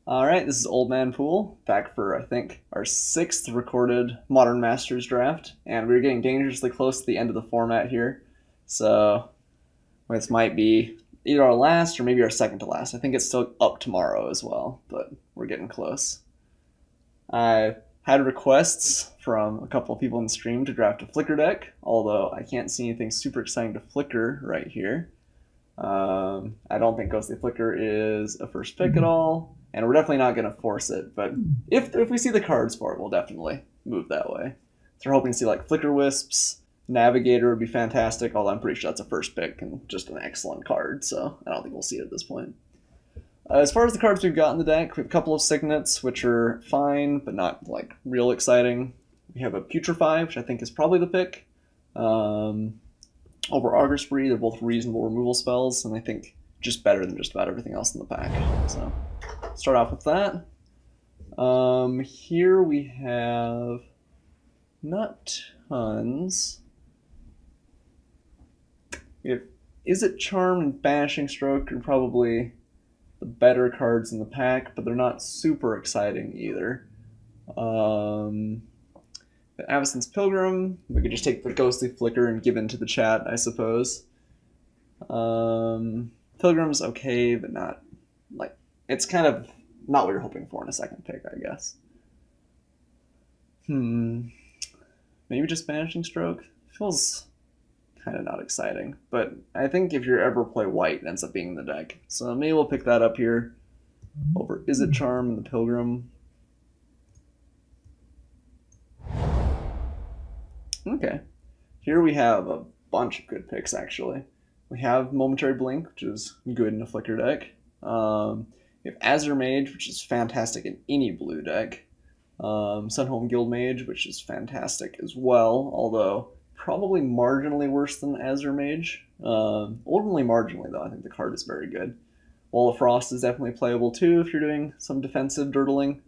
Alright, this is Oldmanpoole, back for, I think, our sixth recorded Modern Masters draft, and we're getting dangerously close to the end of the format here, so this might be either our last or maybe our second to last. I think it's still up tomorrow as well, but we're getting close. I had requests from a couple of people in the stream to draft a Flicker deck, although I can't see anything super exciting to Flicker right here. I don't think Ghostly Flicker is a first pick at all, and we're definitely not going to force it, but if we see the cards for it, we'll definitely move that way. So we're hoping to see like Flicker Wisps, Navigator would be fantastic, although I'm pretty sure that's a first pick and just an excellent card, so I don't think we'll see it at this point. As far as the cards we've got in the deck, we have a couple of Signets, which are fine, but not like real exciting. We have a Putrefy, which I think is probably the pick. Over Augur Spree, they're both reasonable removal spells, and I think just better than just about everything else in the pack. So, start off with that. Here we have not tons. We have Izzet Charm and Banishing Stroke are probably the better cards in the pack, but they're not super exciting either. The Avacyn's Pilgrim, we could just take the Ghostly Flicker and give in to the chat, I suppose. Pilgrim's okay, but not, like, it's kind of not what you're hoping for in a second pick, I guess. Maybe just Banishing Stroke? Feels kind of not exciting, but I think if you ever play white, it ends up being in the deck. So maybe we'll pick that up here over Izzet Charm and the Pilgrim. Okay, here we have a bunch of good picks, actually. We have Momentary Blink, which is good in a Flicker deck. We have Azure Mage, which is fantastic in any blue deck. Sunhome Guild Mage, which is fantastic as well, although probably marginally worse than Azure Mage. Ultimately marginally, though. I think the card is very good. Wall of Frost is definitely playable, too, if you're doing some defensive dirtling.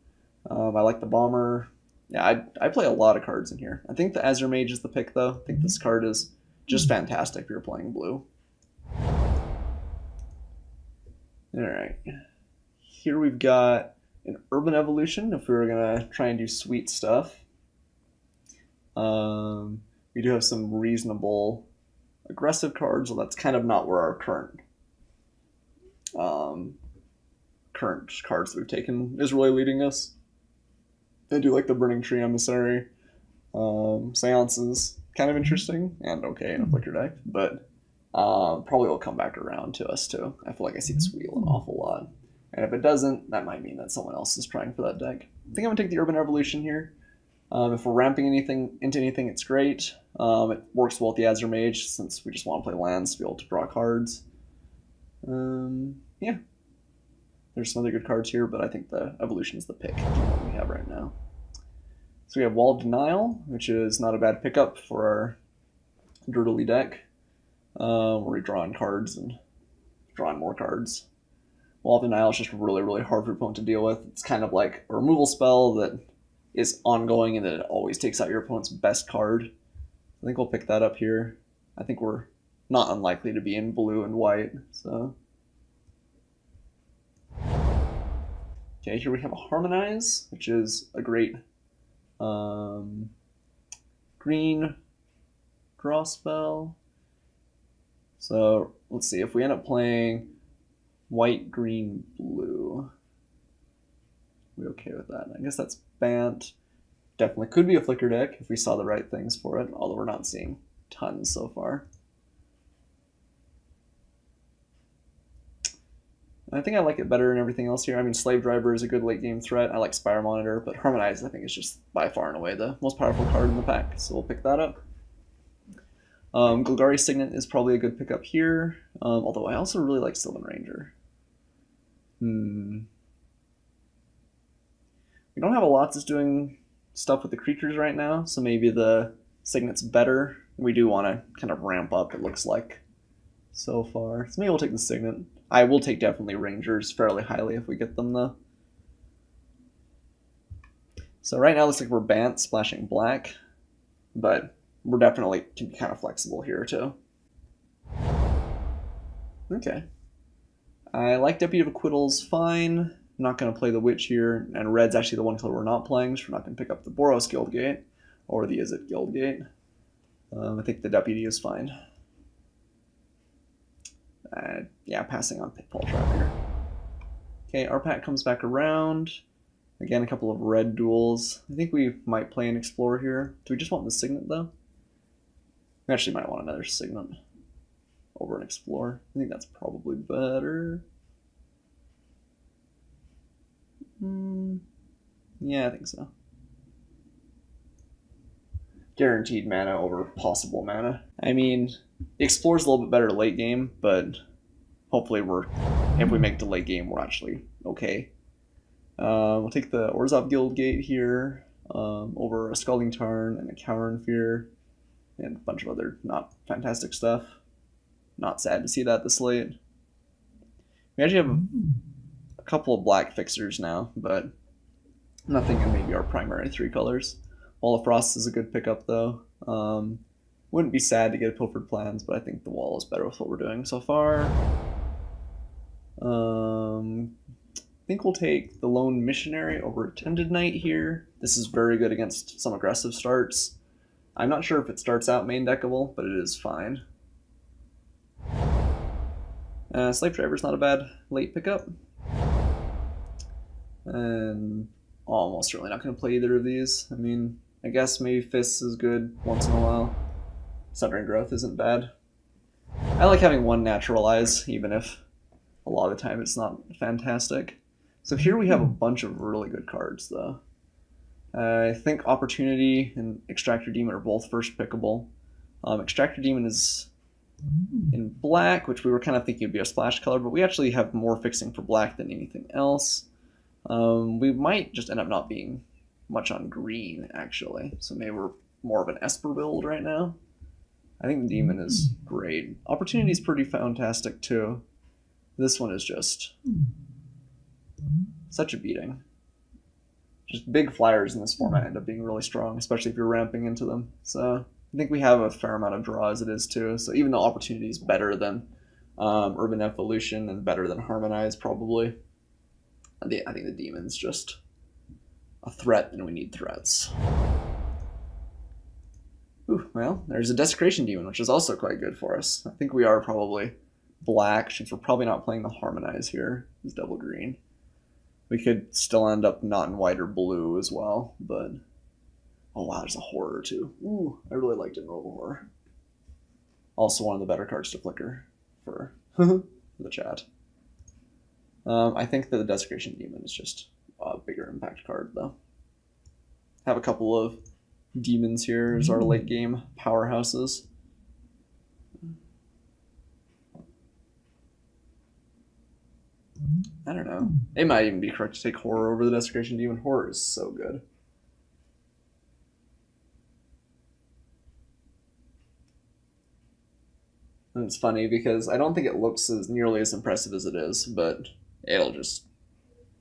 I like the Bomber. Yeah, I play a lot of cards in here. I think the Azure Mage is the pick, though. I think this card is just fantastic if you're playing blue. Alright. Here we've got an Urban Evolution, if we were going to try and do sweet stuff. We do have some reasonable aggressive cards, well, that's kind of not where our current cards that we've taken is really leading us. I do like the Burning Tree Emissary. Seances, kind of interesting and okay in a Flicker deck, but probably will come back around to us too. I feel like I see this wheel an awful lot. And if it doesn't, that might mean that someone else is trying for that deck. I think I'm going to take the Urban Evolution here. If we're ramping anything into anything, it's great. It works well with the Azure Mage since we just want to play lands to be able to draw cards. Yeah. There's some other good cards here, but I think the Evolution is the pick what we have right now. So we have Wall of Denial, which is not a bad pickup for our Dirtly deck, where we draw in cards and draw in more cards. Wall of Denial is just really, really hard for your opponent to deal with. It's kind of like a removal spell that is ongoing and that it always takes out your opponent's best card. I think we'll pick that up here. I think we're not unlikely to be in blue and white, so... Okay, here we have a Harmonize, which is a great green draw spell. So let's see, if we end up playing white, green, blue, are we okay with that? I guess that's Bant. Definitely could be a Flicker deck if we saw the right things for it, although we're not seeing tons so far. I think I like it better than everything else here. I mean, Slave Driver is a good late game threat. I like Spire Monitor, but Harmonize I think is just by far and away the most powerful card in the pack, so we'll pick that up. Golgari Signet is probably a good pickup here, although I also really like Sylvan Ranger. We don't have a lot that's doing stuff with the creatures right now, so maybe the Signet's better. We do want to kind of ramp up, it looks like, so far. So maybe we'll take the Signet. I will take definitely Rangers fairly highly if we get them, though. So right now it looks like we're Bant splashing black, but we're definitely can be kind of flexible here, too. Okay. I like Deputy of Acquittals fine. not going to play the Witch here, and red's actually the one color we're not playing, so we're not going to pick up the Boros Guildgate or the Izzet Guildgate. I think the Deputy is fine. Yeah, passing on Pitfall Trap here. Okay, our pack comes back around. Again, a couple of red duels. I think we might play an Explorer here. Do we just want the Signet, though? We actually might want another Signet over an Explorer. I think that's probably better. Yeah, I think so. Guaranteed mana over possible mana. I mean, the Explorer's a little bit better late game, but hopefully if we make it to late game, we're actually okay. We'll take the Orzhov Guildgate here over a Scalding Tarn and a Cowern Fear and a bunch of other not fantastic stuff. Not sad to see that this late. We actually have a couple of black fixers now, but nothing in maybe our primary 3 colors. Wall of Frost is a good pickup though. Wouldn't be sad to get a Pilfered Plans, but I think the wall is better with what we're doing so far. I think we'll take the Lone Missionary over Attended Knight here. This is very good against some aggressive starts. I'm not sure if it starts out main deckable, but it is fine. Slave Driver's not a bad late pickup. And almost certainly not going to play either of these. I mean, I guess maybe Fists is good once in a while. Sundering Growth isn't bad. I like having one Naturalize, even if a lot of the time it's not fantastic. So here we have a bunch of really good cards, though. I think Opportunity and Extractor Demon are both first pickable. Extractor Demon is in black, which we were kind of thinking would be a splash color, but we actually have more fixing for black than anything else. We might just end up not being much on green, actually. So maybe we're more of an Esper build right now. I think the Demon is great. Opportunity is pretty fantastic, too. This one is just such a beating. Just big flyers in this format end up being really strong, especially if you're ramping into them. So I think we have a fair amount of draw as it is too. So even though Opportunity is better than Urban Evolution and better than Harmonize probably, I think the Demon's just a threat and we need threats. Ooh, well, there's a Desecration Demon, which is also quite good for us. I think we are probably black, since we're probably not playing the Harmonize here. It's double green. We could still end up not in white or blue as well, but... Oh wow, there's a Horror too. Ooh, I really liked it in Robo Horror. Also one of the better cards to flicker for the chat. I think that the Desecration Demon is just a bigger impact card, though. Have a couple of demons here as our late game powerhouses. I don't know. It might even be correct to take Horror over the Desecration Demon. Horror is so good. And it's funny because I don't think it looks as nearly as impressive as it is, but it'll just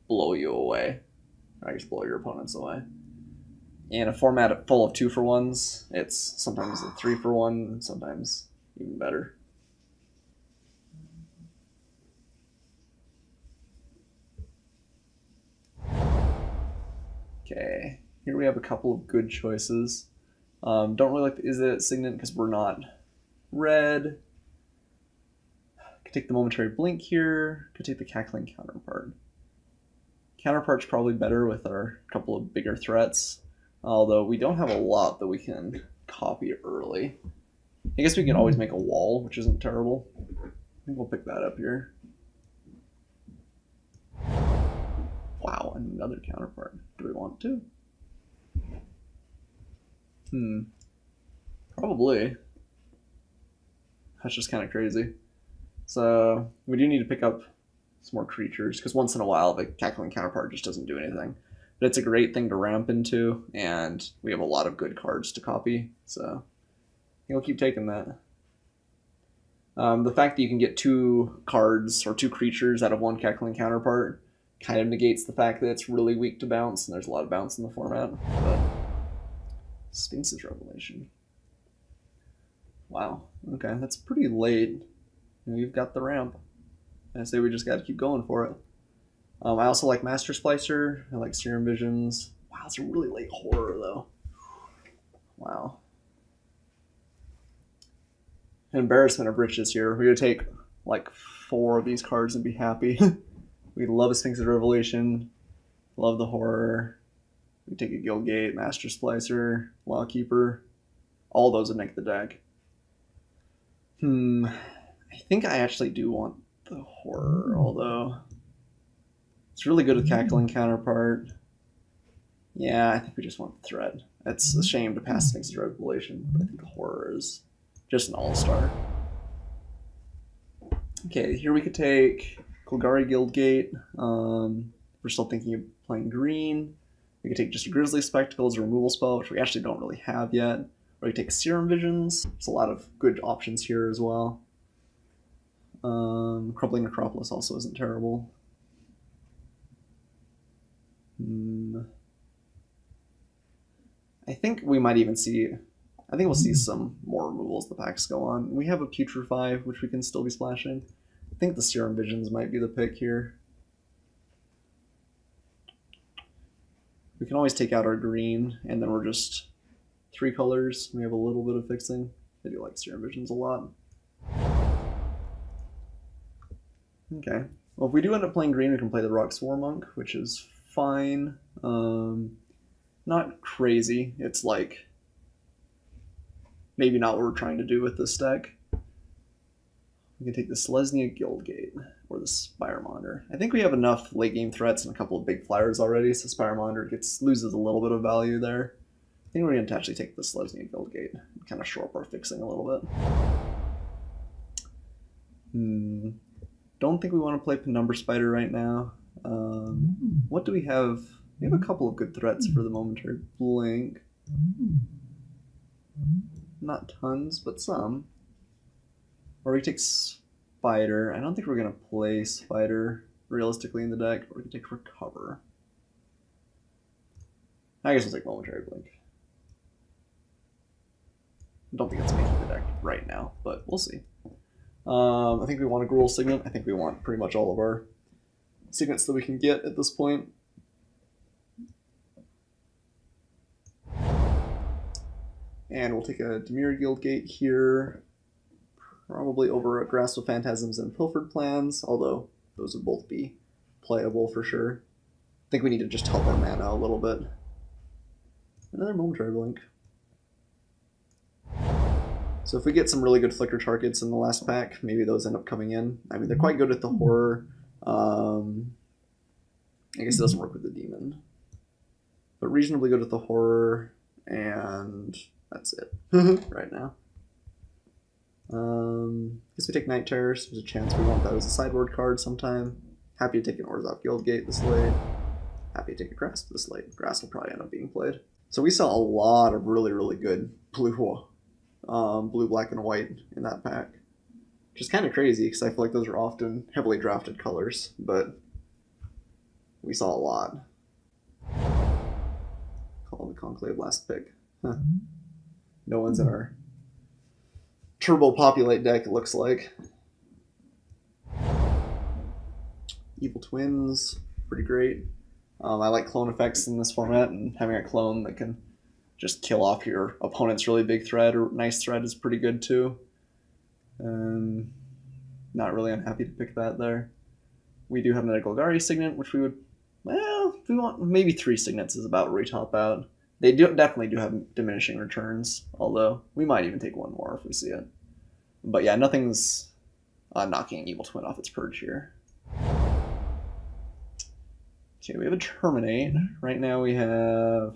blow you away. I just blow your opponents away. In a format full of 2-for-1s, it's sometimes a 3-for-1, sometimes even better. Okay, here we have a couple of good choices. Don't really like the Izzet Signet because we're not red. Could take the Momentary Blink here. Could take the Cackling Counterpart. Counterpart's probably better with our couple of bigger threats, although we don't have a lot that we can copy early. I guess we can always make a wall, which isn't terrible. I think we'll pick that up here. Wow, another Counterpart. Do we want to? Probably. That's just kind of crazy. So we do need to pick up some more creatures, because once in a while the Cackling Counterpart just doesn't do anything. But it's a great thing to ramp into, and we have a lot of good cards to copy, so I think we'll keep taking that. The fact that you can get 2 cards or 2 creatures out of 1 Cackling Counterpart kind of negates the fact that it's really weak to bounce, and there's a lot of bounce in the format. But Sphinx's Revelation. Wow, okay, that's pretty late. We've got the ramp. I say we just got to keep going for it. I also like Master Splicer. I like Serum Visions. Wow, it's a really late horror though. Wow. An embarrassment of riches here. We're gonna take like 4 of these cards and be happy. We love a Sphinx's Revelation. Love the horror. We take a Guildgate, Master Splicer, Lawkeeper. All those would make the deck. I think I actually do want the horror, although it's really good with Cackling Counterpart. Yeah, I think we just want the threat. It's a shame to pass Sphinx's Revelation, but I think the horror is just an all-star. Okay, here we could take Golgari Guildgate. We're still thinking of playing green. We could take just a Grizzly Spectacle as a removal spell, which we actually don't really have yet. Or we could take Serum Visions. There's a lot of good options here as well. Crumbling Necropolis also isn't terrible. I think we might even see... I think we'll see some more removals the packs go on. We have a Putrefy, which we can still be splashing. I think the Serum Visions might be the pick here. We can always take out our green, and then we're just 3 colors. We have a little bit of fixing. I do like Serum Visions a lot. Okay. Well, if we do end up playing green, we can play the Rock Swarm Monk, which is fine. Not crazy. It's like maybe not what we're trying to do with this deck. We can take the Selesnya Guildgate or the Spiremonder. I think we have enough late game threats and a couple of big flyers already, so Spiremonder loses a little bit of value there. I think we're going to actually take the Selesnya Guildgate and kind of shore up our fixing a little bit. Don't think we want to play Penumbra Spider right now. What do we have? We have a couple of good threats for the Momentary Blink. Not tons, but some. Or we take Spider. I don't think we're going to play Spider realistically in the deck. Or we can take Recover. I guess we'll take Momentary Blink. I don't think it's making the deck right now, but we'll see. I think we want a Gruul Signet. I think we want pretty much all of our signets that we can get at this point. And we'll take a Dimir Guildgate here, probably over a Grasp of Phantasms and Pilfered Plans, although those would both be playable for sure. I think we need to just help our mana a little bit. Another Momentary Blink. So if we get some really good Flicker targets in the last pack, maybe those end up coming in. I mean, they're quite good at the horror. I guess it doesn't work with the demon. But reasonably good at the horror, and that's it right now. Guess we take Night Terrors. There's a chance we want that as a sideboard card sometime. Happy to take an Orzhov Guildgate this late. Happy to take a Grasp this late. Grasp will probably end up being played. So we saw a lot of really, really good blue, black, and white in that pack. Which is kind of crazy, because I feel like those are often heavily drafted colors, but we saw a lot. Call the Conclave last pick. Huh. No one's in our Turbo Populate deck, it looks like. Evil Twins, pretty great. I like clone effects in this format, and having a clone that can just kill off your opponent's really big threat or nice threat is pretty good too. Not really unhappy to pick that there. We do have another Golgari Signet, which we would, well, if we want maybe 3 Signets is about where we top out. They definitely do have diminishing returns, although we might even take 1 more if we see it. But yeah, nothing's knocking Evil Twin off its perch here. Okay, we have a Terminate. Right now we have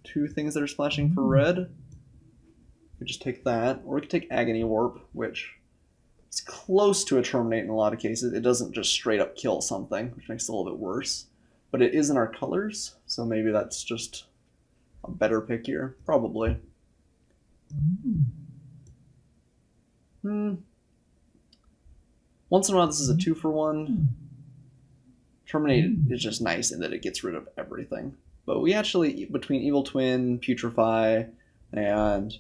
2 things that are splashing for red. We just take that, or we could take Agony Warp, which is close to a Terminate in a lot of cases. It doesn't just straight up kill something, which makes it a little bit worse. But it is in our colors, so maybe that's just a better pick here. Probably. Once in a while, this is a 2-for-1. Terminate is just nice in that it gets rid of everything. But we actually, between Evil Twin, Putrefy, and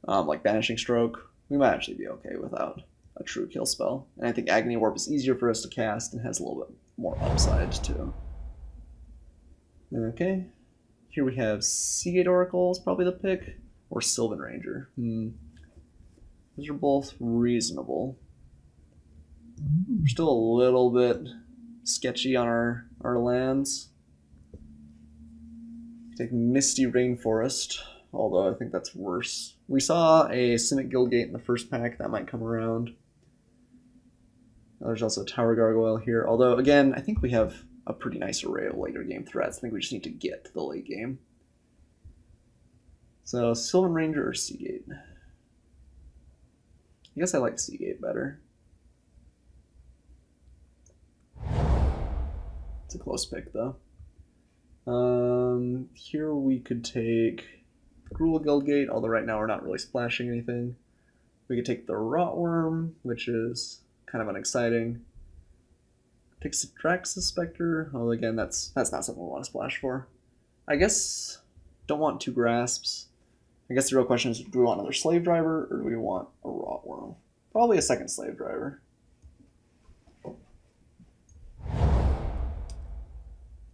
like Banishing Stroke, we might actually be okay without a true kill spell. And I think Agony Warp is easier for us to cast and has a little bit more upside too. Okay, here we have Seagate Oracle is probably the pick, or Sylvan Ranger. Those are both reasonable. We're still a little bit sketchy on our lands. Take Misty Rainforest, although I think that's worse. We saw a Simic Guildgate in the first pack, that might come around. There's also a Tower Gargoyle here, although again, I think we have a pretty nice array of later game threats. I think we just need to get to the late game. So Sylvan Ranger or Seagate? I guess I like Seagate better. It's a close pick though. Here we could take Gruul Guildgate, although right now we're not really splashing anything. We could take the Rotworm, which is kind of unexciting. Take Draxus Spectre, although again that's not something we want to splash for. I guess don't want 2 Grasps. I guess the real question is, do we want another Slave Driver or do we want a Rotworm? Probably a second Slave Driver.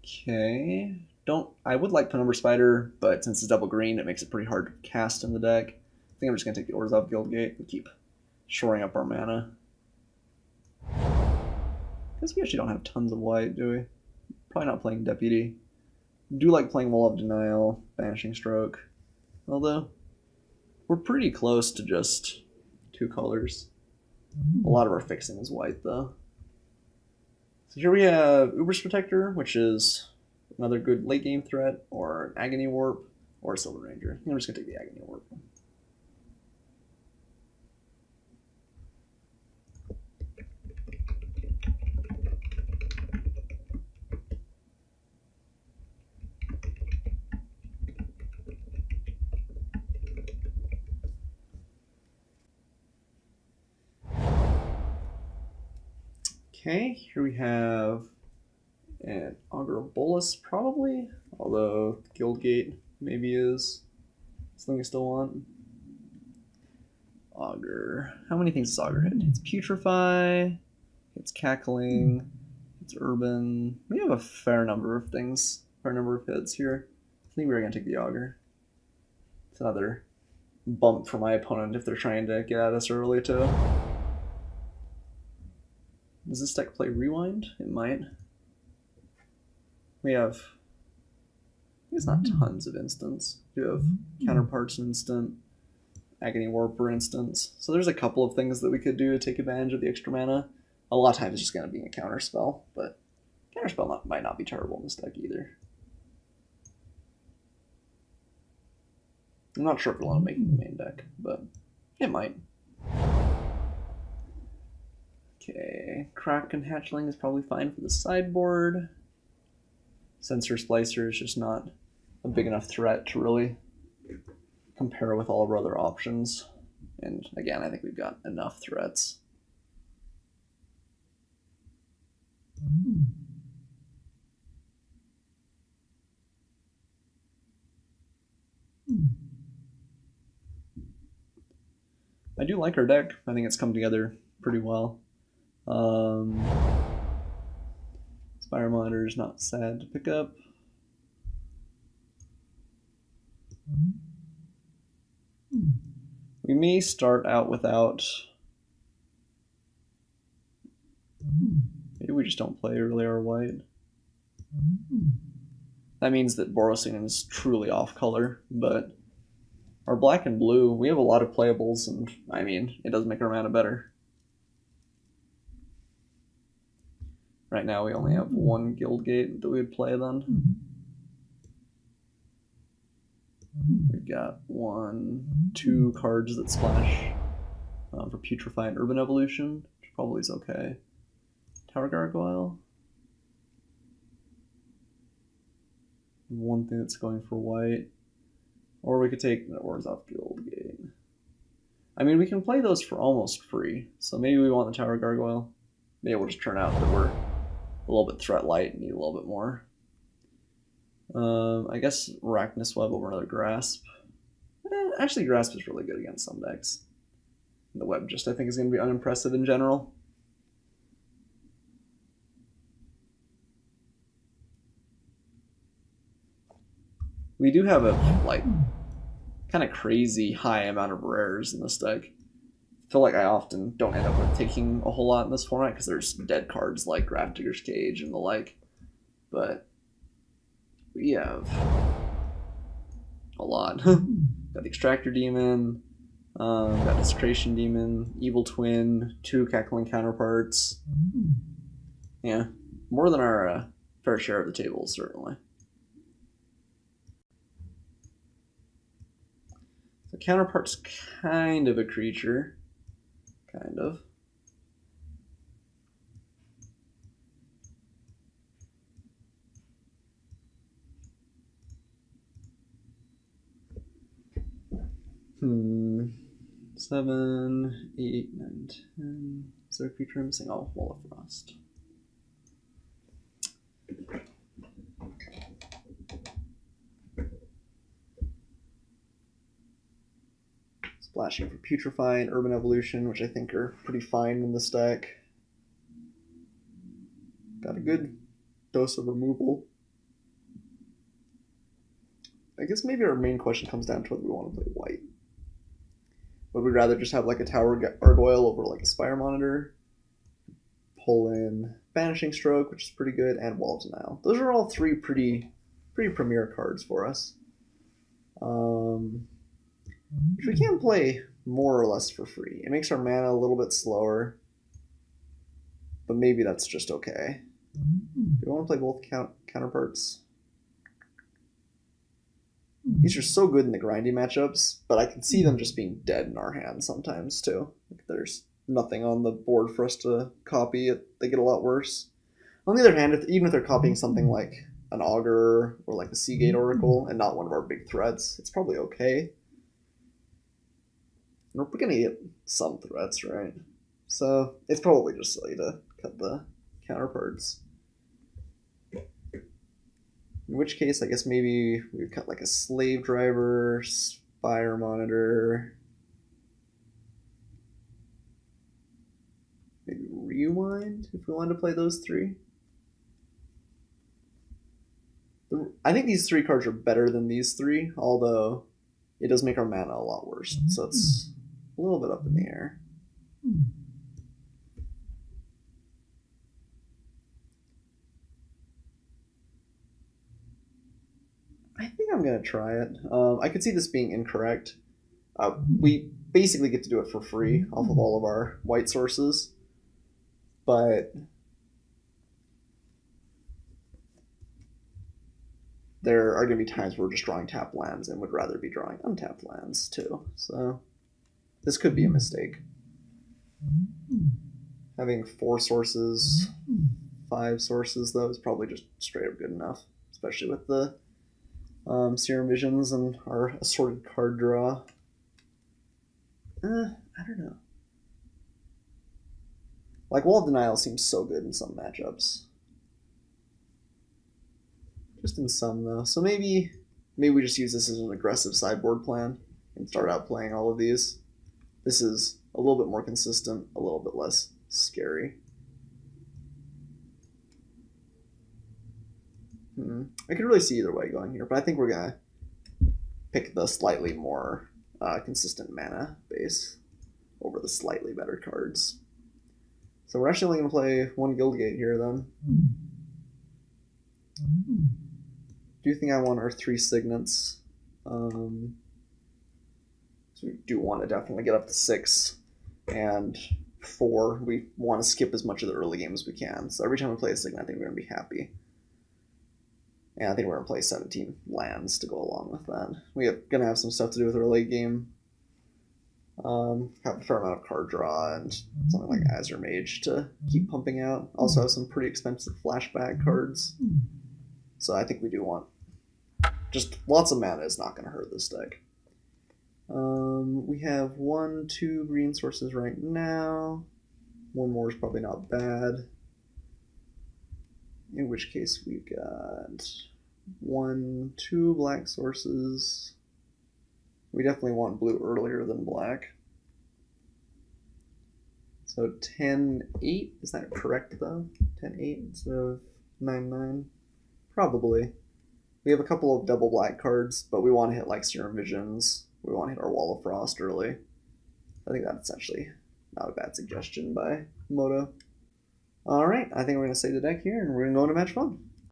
Okay. I would like Penumbra Spider, but since it's double green, it makes it pretty hard to cast in the deck. I think I'm just going to take the Orzhov Guildgate and keep shoring up our mana. I guess we actually don't have tons of white, do we? Probably not playing Deputy. Do like playing Wall of Denial, Banishing Stroke. Although, we're pretty close to just 2 colors. A lot of our fixing is white, though. So here we have Uber's Protector, which is another good late game threat, or an Agony Warp, or a Silver Ranger. I'm just going to take the Agony Warp. Okay, here we have an Augur of Bolus, probably, although Guildgate maybe is something I still want. Augur. How many things does Augur hit? It's Putrefy, it's Cackling, it's Urban. We have a fair number of things, fair number of hits here. I think we're going to take the Augur. It's another bump for my opponent if they're trying to get at us early, too. Does this deck play Rewind? It might. We have... It's not tons of instants. We have Counterparts instant, Agony Warp for instance. So there's a couple of things that we could do to take advantage of the extra mana. A lot of times it's just going to be a counterspell, but counterspell might not be terrible in this deck either. I'm not sure if we want to make it the main deck, but it might. Okay, Kraken Hatchling is probably fine for the sideboard. Sensor Splicer is just not a big enough threat to really compare with all of our other options. And again, I think we've got enough threats. I do like our deck. I think it's come together pretty well. Spire Monitor is not sad to pick up. We may start out without... Maybe we just don't play really our white. That means that Borosine is truly off color, but our black and blue, we have a lot of playables, and I mean, it does make our mana better. Right now we only have 1 Guildgate that we would play then. We've got 2 cards that splash for Putrefy and Urban Evolution, which probably is okay. Tower Gargoyle. 1 thing that's going for white. Or we could take the Orzhov Guildgate. I mean, we can play those for almost free, so maybe we want the Tower Gargoyle. Maybe we'll just turn out that we're a little bit threat light and need a little bit more. I guess Arachnus Web over another Grasp. Actually, Grasp is really good against some decks. The Web just, I think, is going to be unimpressive in general. We do have a like kind of crazy high amount of rares in this deck. I feel like I often don't end up with taking a whole lot in this format because there's dead cards like Grafdigger's Cage and the like. But we have a lot. Got the Extractor Demon, got Desecration Demon, Evil Twin, 2 Cackling Counterparts. Yeah, more than our fair share of the table, certainly. The Counterpart's kind of a creature. Kind of. Hmm. 7, 8, 9, 10. Is there a creature I'm missing? Oh, Wall of Frost. Splashing for Putrefy and Urban Evolution, which I think are pretty fine in this deck. Got a good dose of removal. I guess maybe our main question comes down to whether we want to play white. Would we rather just have like a Tower Gargoyle over like a Spire Monitor? Pull in Banishing Stroke, which is pretty good, and Wall of Denial. Those are all three pretty premier cards for us. Which we can play more or less for free. It makes our mana a little bit slower, but maybe that's just okay. Do we want to play both counterparts? These are so good in the grindy matchups, but I can see them just being dead in our hands sometimes too. Like there's nothing on the board for us to copy. They get a lot worse. On the other hand, even if they're copying something like an Augur or like the Seagate Oracle and not one of our big threats, it's probably okay. We're going to get some threats, right? So it's probably just silly to cut the counterparts. In which case, I guess maybe we would cut like a Slave Driver, Spire Monitor, maybe Rewind if we wanted to play those three. I think these three cards are better than these three, although it does make our mana a lot worse. So it's a little bit up in the air. I think I'm going to try it. I could see this being incorrect. We basically get to do it for free off of all of our white sources. But there are going to be times where we're just drawing tapped lands and would rather be drawing untapped lands too. So this could be a mistake. Having 4 sources, 5 sources though is probably just straight up good enough, especially with the Serum Visions and our assorted card draw. I don't know. Like Wall of Denial seems so good in some matchups. Just in some though. So maybe we just use this as an aggressive sideboard plan and start out playing all of these. This is a little bit more consistent, a little bit less scary. I could really see either way going here, but I think we're going to pick the slightly more consistent mana base over the slightly better cards. So we're actually only going to play 1 Guildgate here then. Do you think I want our 3 Signets? So we do want to definitely get up to 6, and 4, we want to skip as much of the early game as we can. So every time we play a Signet, I think we're going to be happy. And I think we're going to play 17 lands to go along with that. We're going to have some stuff to do with our late game. Have a fair amount of card draw and something like Azure Mage to keep pumping out. Also have some pretty expensive flashback cards. So I think we do want just lots of mana is not going to hurt this deck. We have 1, 2 green sources right now. 1 more is probably not bad. In which case we've got 1, 2 black sources. We definitely want blue earlier than black. So 10-8, is that correct though? 10-8 instead of 9-9? Probably. We have a couple of double black cards, but we want to hit like Serum Visions. We want to hit our Wall of Frost early. I think that's actually not a bad suggestion by Moto. Alright, I think we're going to save the deck here, and we're going to go into match 1.